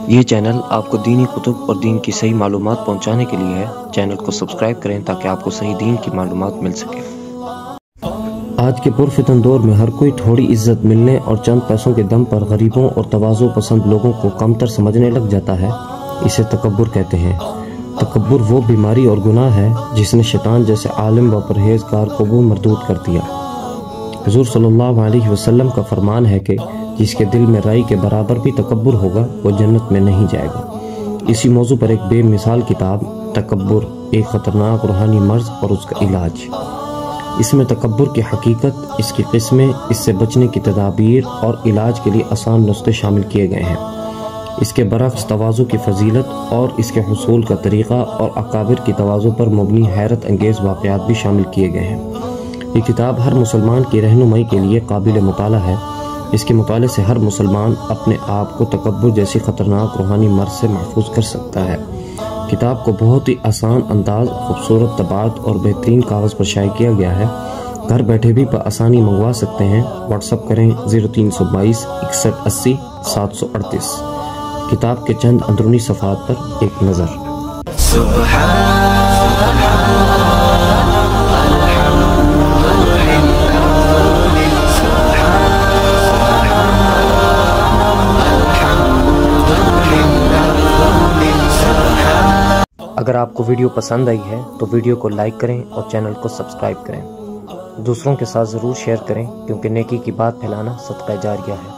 یہ چینل آپ کو دینی کتب اور دین کی صحیح معلومات پہنچانے کے لیے ہے۔ چینل کو سبسکرائب کریں تاکہ آپ کو صحیح دین کی معلومات مل سکے۔ آج کے پرفتن دور میں ہر کوئی تھوڑی عزت ملنے اور چند پیسوں کے دم پر غریبوں اور تواضع پسند لوگوں کو کمتر سمجھنے لگ جاتا ہے۔ اسے تکبر کہتے ہیں۔ تکبر وہ بیماری اور گناہ ہے جس نے شیطان جیسے عالم و پرہیزگار کو بھی مردود کر دیا۔ حضور صلی اللہ علیہ وسلم کا فرمان ہے کہ جس کے دل میں رائی کے برابر بھی تکبر ہوگا وہ جنت میں نہیں جائے گا۔ اسی موضوع پر ایک بے مثال کتاب تکبر، ایک خطرناک روحانی مرض اور اس کا علاج۔ اس میں تکبر کی حقیقت، اس کی قسمیں، اس سے بچنے کی تدابیر اور علاج کے لیے آسان نسخے شامل کیے گئے ہیں۔ اس کے برعکس تواضع کی فضیلت اور اس کے حصول کا طریقہ اور اکابر کی تواضع پر مبنی حیرت انگیز واقعات بھی شامل کیے گئے ہیں۔ یہ کتاب ہر مسلمان کی رہنمائی کے لیے قابل مطالعہ ہے۔ اس کے مطالعے سے ہر مسلمان اپنے آپ کو تکبر جیسی خطرناک روحانی مرض سے محفوظ کر سکتا ہے۔ کتاب کو بہت ہی آسان انداز، خوبصورت طباعت اور بہترین کاغذ پر شائع کیا گیا ہے۔ گھر بیٹھے بھی بآسانی منگوا سکتے ہیں۔ واٹس اپ کریں 0322 61 80 738۔ کتاب کے چند اندرونی صفحات پر ایک نظر۔ اگر آپ کو ویڈیو پسند آئی ہے تو ویڈیو کو لائک کریں اور چینل کو سبسکرائب کریں۔ دوسروں کے ساتھ ضرور شیئر کریں کیونکہ نیکی کی بات پھیلانا صدقہ جاریہ ہے۔